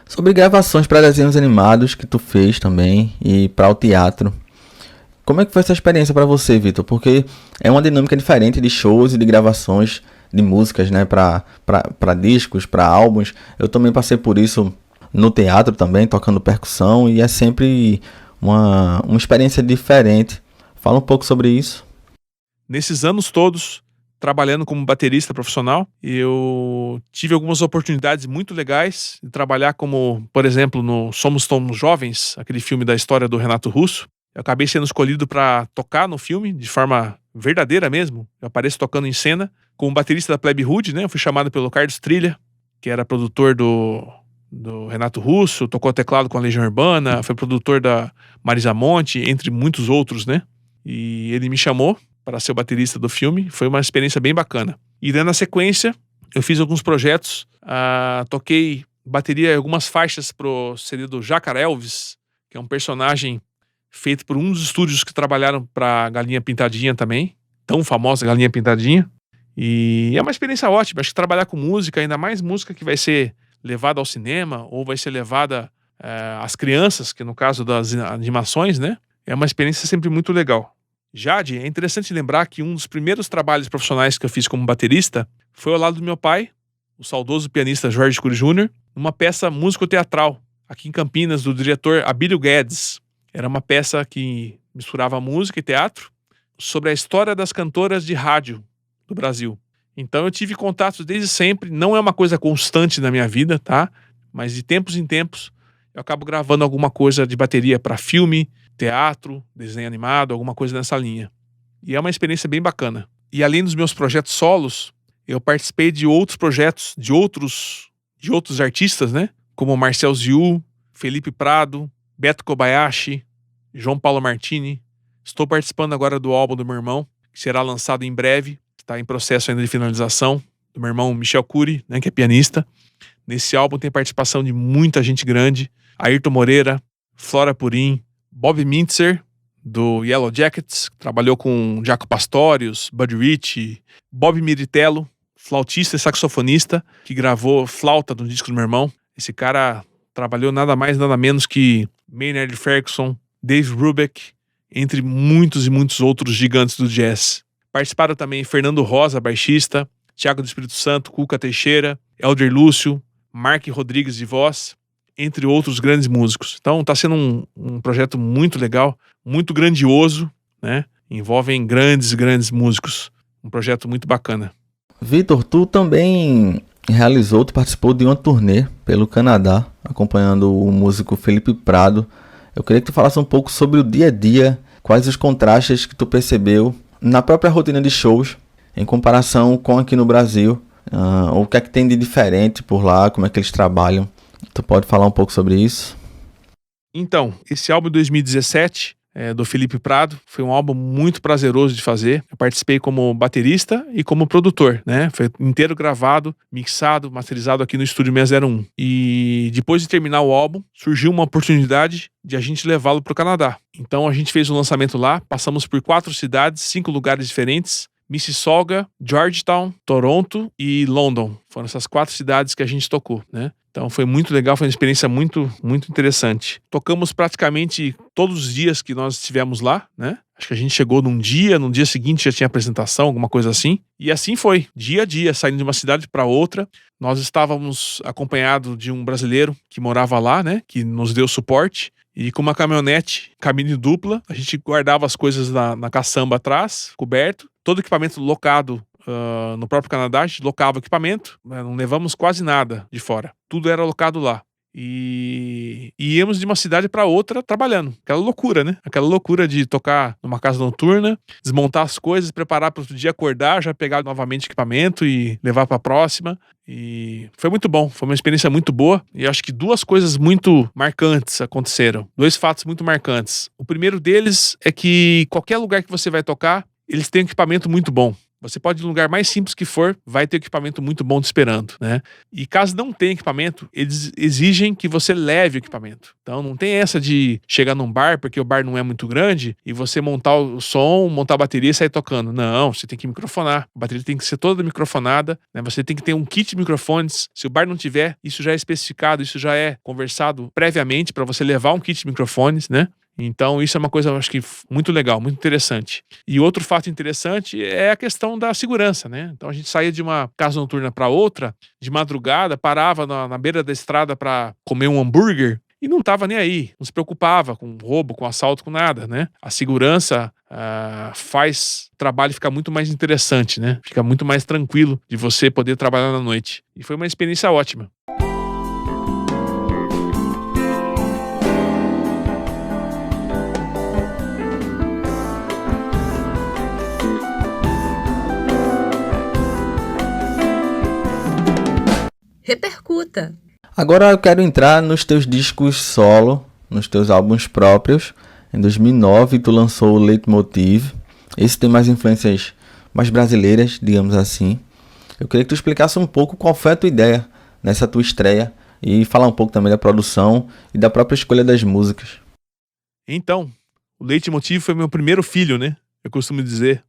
Sobre gravações para desenhos animados que tu fez também e para o teatro. Como é que foi essa experiência para você, Vitor? Porque é uma dinâmica diferente de shows e de gravações de músicas, né, para discos, para álbuns. Eu também passei por isso no teatro também, tocando percussão, e é sempre uma experiência diferente. Fala um pouco sobre isso. Nesses anos todos, trabalhando como baterista profissional, eu tive algumas oportunidades muito legais de trabalhar como, por exemplo, no Somos Tão Jovens, aquele filme da história do Renato Russo. Eu acabei sendo escolhido para tocar no filme de forma verdadeira mesmo. Eu apareço tocando em cena como baterista da Plebe Rude, né? Eu fui chamado pelo Carlos Trilha, que era produtor do Renato Russo, tocou teclado com a Legião Urbana, foi produtor da Marisa Monte, entre muitos outros, né? E ele me chamou para ser o baterista do filme. Foi uma experiência bem bacana. E daí, na sequência, eu fiz alguns projetos, toquei bateria em algumas faixas pro CD do Jacar Elvis, que é um personagem feito por um dos estúdios que trabalharam para Galinha Pintadinha também, tão famosa Galinha Pintadinha. E é uma experiência ótima. Acho que trabalhar com música, ainda mais música que vai ser levada ao cinema ou vai ser levada às crianças, que no caso das animações, né? É uma experiência sempre muito legal. Jade, é interessante lembrar que um dos primeiros trabalhos profissionais que eu fiz como baterista foi ao lado do meu pai, o saudoso pianista Jorge Cury Jr., numa peça musicoteatral, aqui em Campinas, do diretor Abílio Guedes. Era uma peça que misturava música e teatro sobre a história das cantoras de rádio do Brasil. Então eu tive contatos desde sempre, não é uma coisa constante na minha vida, tá? Mas de tempos em tempos eu acabo gravando alguma coisa de bateria para filme, teatro, desenho animado, alguma coisa nessa linha. E é uma experiência bem bacana. E além dos meus projetos solos, eu participei de outros projetos de outros artistas, né? Como Marcel Ziu, Felipe Prado, Beto Kobayashi, João Paulo Martini. Estou participando agora do álbum do meu irmão, que será lançado em breve. Está em processo ainda de finalização, do meu irmão Michel Cury, né, que é pianista. Nesse álbum tem participação de muita gente grande. Ayrton Moreira, Flora Purim, Bob Mintzer, do Yellow Jackets, que trabalhou com Jaco Pastorius, Buddy Rich, Bob Miritello, flautista e saxofonista, que gravou flauta no disco do meu irmão. Esse cara trabalhou nada mais, nada menos que Maynard Ferguson, Dave Brubeck, entre muitos e muitos outros gigantes do jazz. Participaram também Fernando Rosa, baixista, Thiago do Espírito Santo, Cuca Teixeira, Elder Lúcio, Mark Rodrigues de voz, entre outros grandes músicos. Então está sendo um projeto muito legal, muito grandioso, né? Envolvem grandes músicos. Um projeto muito bacana. Vitor, tu também tu participou de uma turnê pelo Canadá, acompanhando o músico Felipe Prado. Eu queria que tu falasse um pouco sobre o dia a dia, quais os contrastes que tu percebeu na própria rotina de shows, em comparação com aqui no Brasil, o que é que tem de diferente por lá, como é que eles trabalham. Tu pode falar um pouco sobre isso? Então, esse álbum de 2017, do Felipe Prado, foi um álbum muito prazeroso de fazer. Eu participei como baterista e como produtor, né? Foi inteiro gravado, mixado, masterizado aqui no Estúdio 601. E depois de terminar o álbum, surgiu uma oportunidade de a gente levá-lo para o Canadá. Então a gente fez o lançamento lá, passamos por 4 cidades, 5 lugares diferentes: Mississauga, Georgetown, Toronto e London. Foram essas 4 cidades que a gente tocou, né? Então foi muito legal, foi uma experiência muito interessante. Tocamos praticamente todos os dias que nós estivemos lá, né? Acho que a gente chegou no dia seguinte já tinha apresentação, alguma coisa assim. E assim foi, dia a dia, saindo de uma cidade para outra. Nós estávamos acompanhados de um brasileiro que morava lá, né? Que nos deu suporte. E com uma caminhonete, cabine dupla, a gente guardava as coisas na caçamba atrás, coberto. Todo equipamento locado no próprio Canadá, a gente locava o equipamento, não levamos quase nada de fora. Tudo era locado lá. E íamos de uma cidade para outra trabalhando. Aquela loucura, né? Aquela loucura de tocar numa casa noturna, desmontar as coisas, preparar para outro dia acordar, já pegar novamente o equipamento e levar para a próxima. E foi muito bom, foi uma experiência muito boa. E acho que 2 coisas muito marcantes aconteceram. 2 fatos muito marcantes. O primeiro deles é que qualquer lugar que você vai tocar, eles têm um equipamento muito bom. Você pode ir no lugar mais simples que for, vai ter equipamento muito bom te esperando, né? E caso não tenha equipamento, eles exigem que você leve o equipamento. Então não tem essa de chegar num bar, porque o bar não é muito grande, e você montar o som, montar a bateria e sair tocando. Não, você tem que microfonar. A bateria tem que ser toda microfonada, né? Você tem que ter um kit de microfones. Se o bar não tiver, isso já é especificado, isso já é conversado previamente para você levar um kit de microfones, né? Então isso é uma coisa, eu acho que muito legal, muito interessante. E outro fato interessante é a questão da segurança, né? Então a gente saía de uma casa noturna para outra, de madrugada, parava na beira da estrada para comer um hambúrguer e não estava nem aí, não se preocupava com roubo, com assalto, com nada, né? A segurança faz o trabalho ficar muito mais interessante, né? Fica muito mais tranquilo de você poder trabalhar na noite. E foi uma experiência ótima. Repercuta! Agora eu quero entrar nos teus discos solo, nos teus álbuns próprios. Em 2009 tu lançou o Leitmotiv. Esse tem mais influências mais brasileiras, digamos assim. Eu queria que tu explicasse um pouco qual foi a tua ideia nessa tua estreia e falar um pouco também da produção e da própria escolha das músicas. Então, o Leitmotiv foi meu primeiro filho, né? Eu costumo dizer.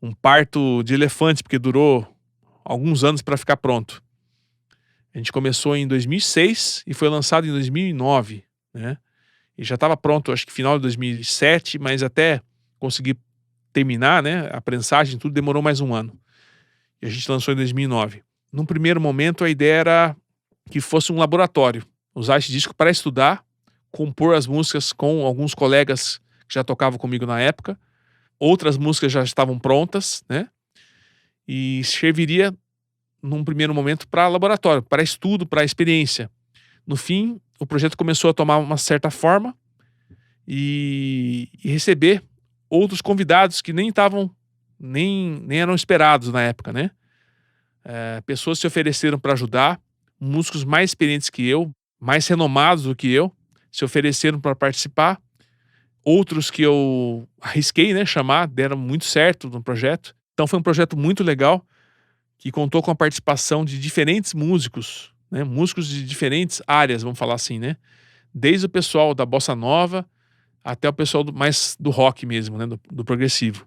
Um parto de elefante, porque durou alguns anos para ficar pronto. A gente começou em 2006 e foi lançado em 2009, né? E já estava pronto, acho que final de 2007, mas até conseguir terminar, né? A prensagem, tudo demorou mais um ano. E a gente lançou em 2009. num primeiro momento, a ideia era que fosse um laboratório. Usar esse disco para estudar, compor as músicas com alguns colegas que já tocavam comigo na época. Outras músicas já estavam prontas, né? E serviria, num primeiro momento, para laboratório, para estudo, para experiência. No fim, o projeto começou a tomar uma certa forma e receber outros convidados que nem eram esperados na época, né? Pessoas se ofereceram para ajudar, músicos mais experientes que eu, mais renomados do que eu, se ofereceram para participar. Outros que eu arrisquei, né, chamar, deram muito certo no projeto. Então foi um projeto muito legal, que contou com a participação de diferentes músicos, né, músicos de diferentes áreas, vamos falar assim, né? Desde o pessoal da bossa nova até o pessoal mais do rock mesmo, né, do progressivo.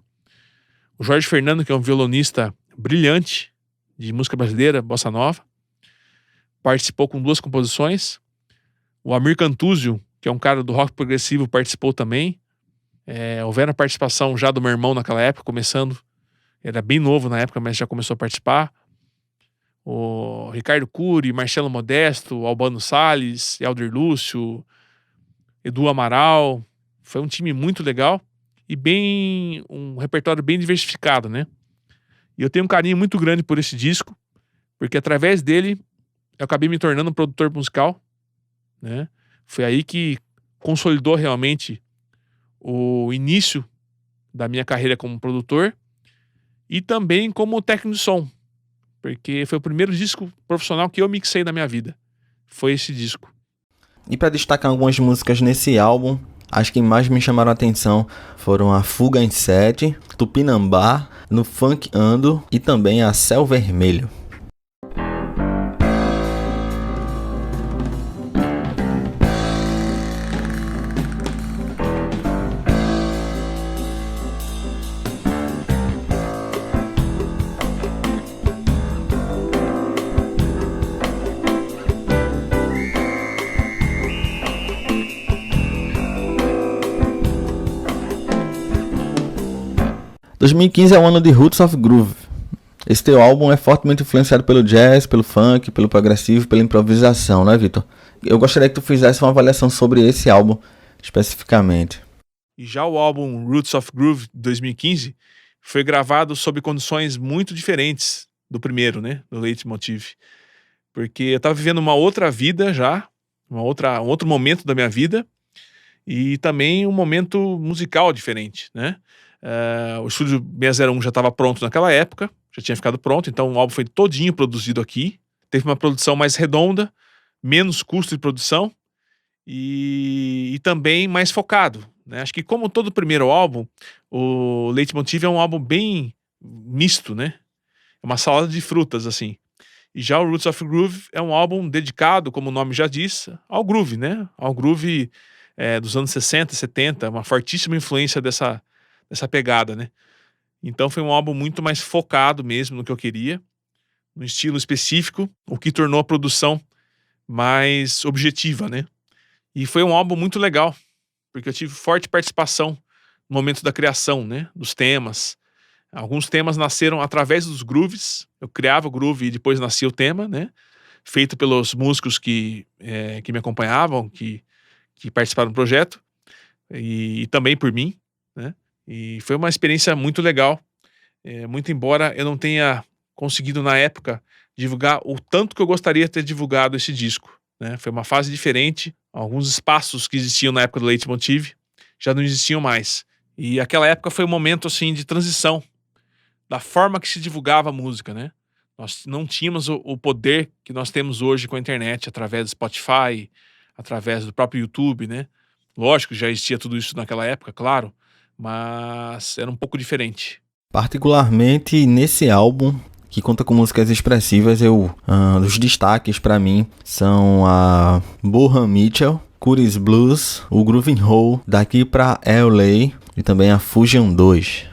O Jorge Fernando, que é um violonista brilhante de música brasileira, bossa nova, participou com 2 composições. O Amir Cantuzio, que é um cara do rock progressivo, participou também. Houveram a participação já do meu irmão naquela época, começando. Era bem novo na época, mas já começou a participar. O Ricardo Cury, Marcelo Modesto, Albano Salles, Elder Lúcio, Edu Amaral. Foi um time muito legal e um repertório bem diversificado, né? E eu tenho um carinho muito grande por esse disco, porque através dele eu acabei me tornando um produtor musical, né? Foi aí que consolidou realmente o início da minha carreira como produtor e também como técnico de som, porque foi o primeiro disco profissional que eu mixei na minha vida. Foi esse disco. E para destacar algumas músicas nesse álbum, as que mais me chamaram a atenção foram a Fuga em 7, Tupinambá, No Funk Ando e também a Céu Vermelho. Em 2015 é o ano de Roots of Groove. Esse teu álbum é fortemente influenciado pelo jazz, pelo funk, pelo progressivo, pela improvisação, né, Vitor? Eu gostaria que tu fizesse uma avaliação sobre esse álbum especificamente. E já o álbum Roots of Groove de 2015 foi gravado sob condições muito diferentes do primeiro, né, do Leitmotiv. Porque eu estava vivendo uma outra vida já, um outro momento da minha vida e também um momento musical diferente, né? O estúdio 601 já estava pronto naquela época, já tinha ficado pronto, então o álbum foi todinho produzido aqui. Teve uma produção mais redonda, menos custo de produção e também mais focado, né? Acho que como todo primeiro álbum, o Leitmotiv é um álbum bem misto, né? É uma salada de frutas, assim. E já o Roots of Groove é um álbum dedicado, como o nome já diz, ao groove, né? Ao groove dos anos 60, 70, uma fortíssima influência dessa pegada, né? Então foi um álbum muito mais focado mesmo no que eu queria, no estilo específico, o que tornou a produção mais objetiva, né? E foi um álbum muito legal, porque eu tive forte participação no momento da criação, né? Dos temas. Alguns temas nasceram através dos grooves, eu criava o groove e depois nascia o tema, né? Feito pelos músicos que me acompanhavam, que participaram do projeto, e também por mim, né? E foi uma experiência muito legal, muito embora eu não tenha conseguido na época divulgar o tanto que eu gostaria de ter divulgado esse disco, né? Foi uma fase diferente, alguns espaços que existiam na época do Leitmotiv já não existiam mais. E aquela época foi um momento assim de transição da forma que se divulgava a música, né? Nós não tínhamos o poder que nós temos hoje com a internet, através do Spotify, através do próprio YouTube, né? Lógico, já existia tudo isso naquela época, claro, mas era um pouco diferente. Particularmente nesse álbum, que conta com músicas expressivas, os destaques pra mim são a Bohan Mitchell, Curis Blues, o Groovin' Hole, Daqui Pra LA e também a Fusion 2.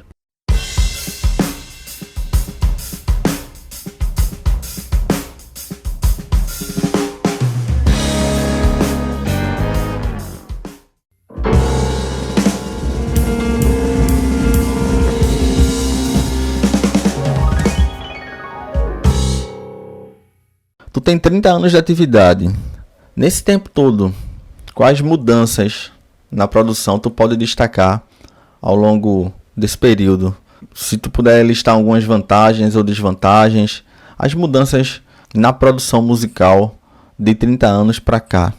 tem 30 anos de atividade. Nesse tempo todo, quais mudanças na produção tu pode destacar ao longo desse período? Se tu puder listar algumas vantagens ou desvantagens, as mudanças na produção musical de 30 anos para cá.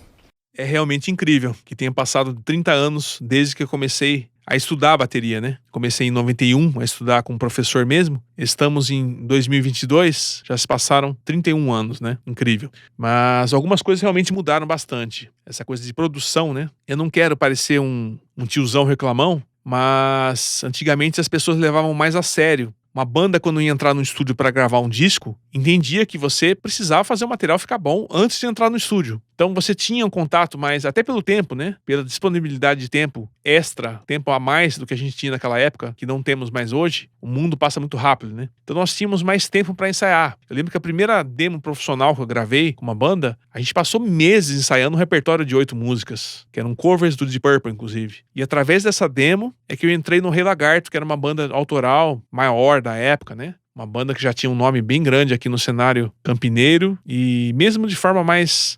É realmente incrível que tenha passado 30 anos desde que eu comecei a estudar bateria, né? Comecei em 91 a estudar com um professor mesmo. Estamos em 2022, já se passaram 31 anos, né? Incrível. Mas algumas coisas realmente mudaram bastante. Essa coisa de produção, né? Eu não quero parecer um tiozão reclamão, mas antigamente as pessoas levavam mais a sério. Uma banda, quando ia entrar no estúdio para gravar um disco, entendia que você precisava fazer o material ficar bom antes de entrar no estúdio. Então você tinha um contato mais, até pelo tempo, né? Pela disponibilidade de tempo extra, tempo a mais do que a gente tinha naquela época, que não temos mais hoje. O mundo passa muito rápido, né? Então nós tínhamos mais tempo para ensaiar. Eu lembro que a primeira demo profissional que eu gravei com uma banda, a gente passou meses ensaiando um repertório de 8 músicas, que eram covers do Deep Purple, inclusive. E através dessa demo é que eu entrei no Rei Lagarto, que era uma banda autoral maior da época, né? Uma banda que já tinha um nome bem grande aqui no cenário campineiro e mesmo de forma mais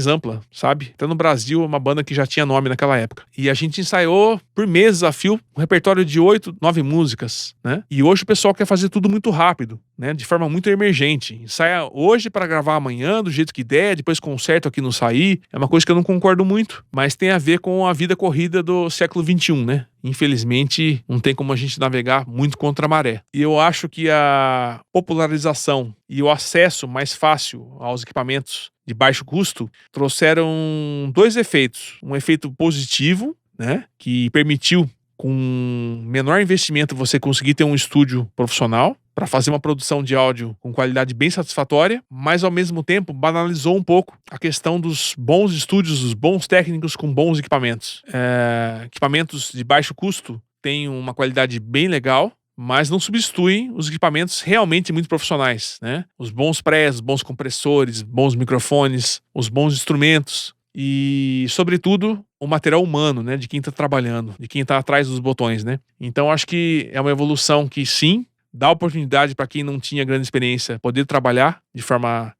ampla, sabe? Até no Brasil, uma banda que já tinha nome naquela época. E a gente ensaiou por meses a fio um repertório de 8, 9 músicas, né? E hoje o pessoal quer fazer tudo muito rápido, né? De forma muito emergente. Ensaia hoje para gravar amanhã, do jeito que der, depois conserto aqui no sair. É uma coisa que eu não concordo muito, mas tem a ver com a vida corrida do século XXI, né? Infelizmente, não tem como a gente navegar muito contra a maré. E eu acho que a popularização e o acesso mais fácil aos equipamentos de baixo custo trouxeram 2 efeitos. Um efeito positivo, né, que permitiu, com menor investimento, você conseguir ter um estúdio profissional para fazer uma produção de áudio com qualidade bem satisfatória, mas ao mesmo tempo banalizou um pouco a questão dos bons estúdios, dos bons técnicos com bons equipamentos. Equipamentos de baixo custo têm uma qualidade bem legal, mas não substituem os equipamentos realmente muito profissionais, né? Os bons prés, os bons compressores, bons microfones, os bons instrumentos e, sobretudo, o material humano, né? De quem está trabalhando, de quem está atrás dos botões, né? Então, acho que é uma evolução que, sim, dá oportunidade para quem não tinha grande experiência poder trabalhar de forma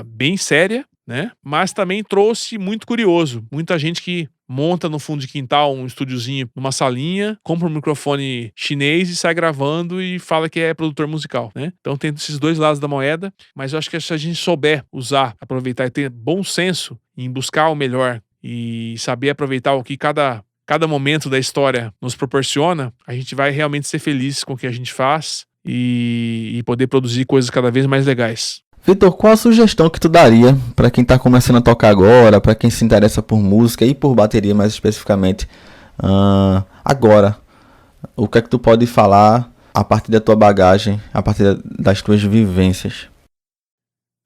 bem séria, né? Mas também trouxe muito curioso. Muita gente que monta no fundo de quintal um estúdiozinho numa salinha, compra um microfone chinês e sai gravando e fala que é produtor musical, né? Então tem esses 2 lados da moeda, mas eu acho que se a gente souber usar, aproveitar e ter bom senso em buscar o melhor e saber aproveitar o que cada momento da história nos proporciona, a gente vai realmente ser feliz com o que a gente faz e poder produzir coisas cada vez mais legais. Vitor, qual a sugestão que tu daria para quem está começando a tocar agora, para quem se interessa por música e por bateria mais especificamente agora? O que é que tu pode falar a partir da tua bagagem, a partir das tuas vivências?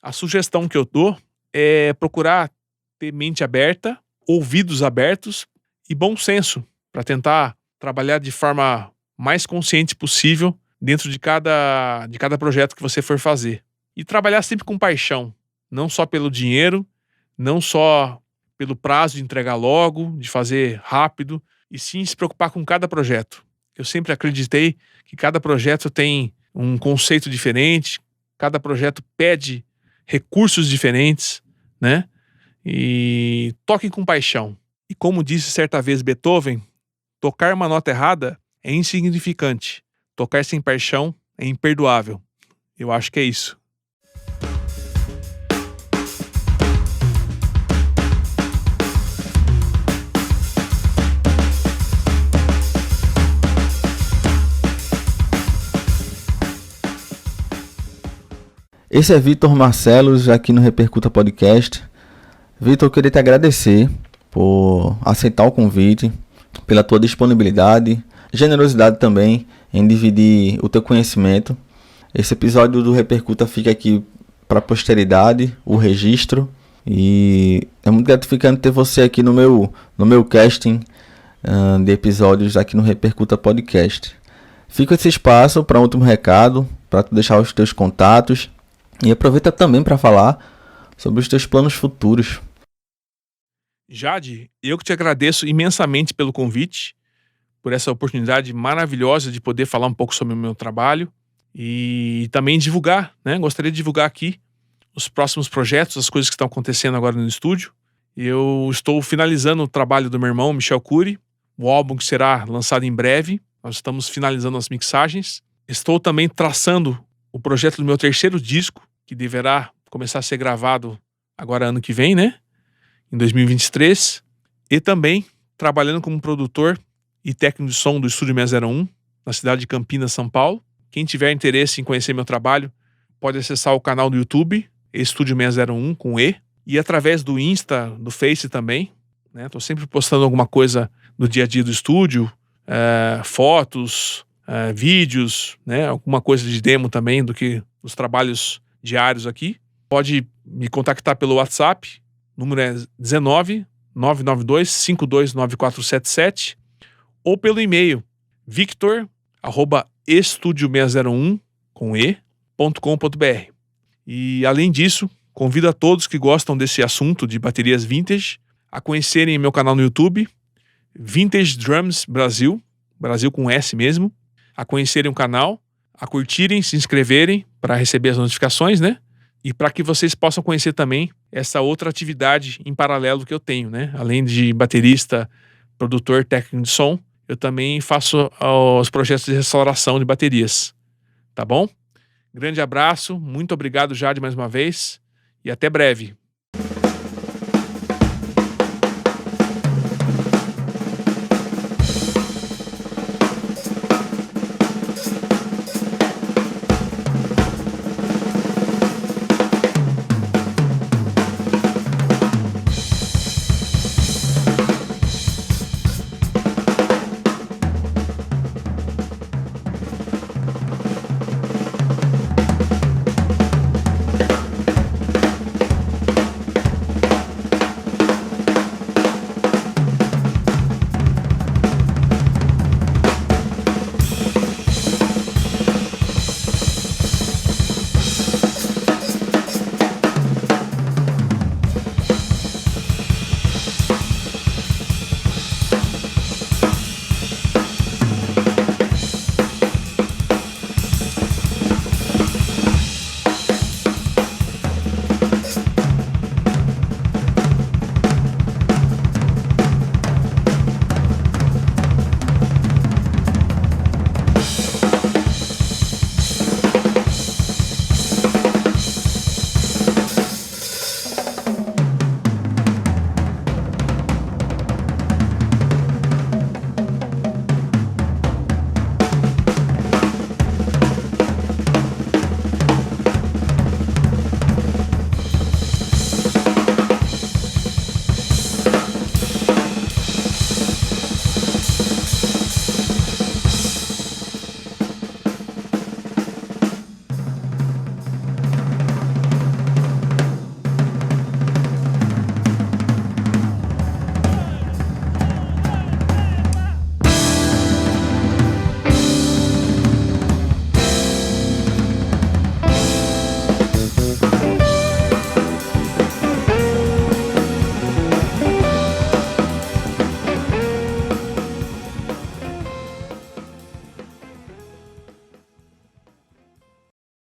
A sugestão que eu dou é procurar ter mente aberta, ouvidos abertos e bom senso para tentar trabalhar de forma mais consciente possível dentro de cada projeto que você for fazer. E trabalhar sempre com paixão, não só pelo dinheiro, não só pelo prazo de entregar logo, de fazer rápido, e sim se preocupar com cada projeto. Eu sempre acreditei que cada projeto tem um conceito diferente, cada projeto pede recursos diferentes, né? E toquem com paixão. E como disse certa vez Beethoven, tocar uma nota errada é insignificante. Tocar sem paixão é imperdoável. Eu acho que é isso. Esse é Vitor Marcelos, aqui no Repercuta Podcast. Vitor, eu queria te agradecer por aceitar o convite, pela tua disponibilidade, generosidade também em dividir o teu conhecimento. Esse episódio do Repercuta fica aqui para a posteridade, o registro, e é muito gratificante ter você aqui no meu casting de episódios aqui no Repercuta Podcast. Fica esse espaço para um último recado, para tu deixar os teus contatos. E aproveita também para falar sobre os teus planos futuros. Jade, eu que te agradeço imensamente pelo convite, por essa oportunidade maravilhosa de poder falar um pouco sobre o meu trabalho e também divulgar, né? Gostaria de divulgar aqui os próximos projetos, as coisas que estão acontecendo agora no estúdio. Eu estou finalizando o trabalho do meu irmão, Michel Cury, o álbum que será lançado em breve. Nós estamos finalizando as mixagens. Estou também traçando o projeto do meu terceiro disco, que deverá começar a ser gravado agora ano que vem, né? Em 2023. E também trabalhando como produtor e técnico de som do Estúdio 601, na cidade de Campinas, São Paulo. Quem tiver interesse em conhecer meu trabalho, pode acessar o canal do YouTube, Estúdio 601, com E. E através do Insta, do Face também, né? Tô sempre postando alguma coisa do dia a dia do estúdio, fotos, vídeos, né? Alguma coisa de demo também dos trabalhos diários aqui. Pode me contactar pelo WhatsApp, o número é 19 992 529477, ou pelo e-mail victor@estudio601 com e.com.br. E além disso, convido a todos que gostam desse assunto de baterias vintage a conhecerem meu canal no YouTube, Vintage Drums Brasil, Brasil com S mesmo, a conhecerem o canal, a curtirem, se inscreverem para receber as notificações, né? E para que vocês possam conhecer também essa outra atividade em paralelo que eu tenho, né? Além de baterista, produtor, técnico de som, eu também faço os projetos de restauração de baterias. Tá bom? Grande abraço, muito obrigado, Jade, mais uma vez, e até breve.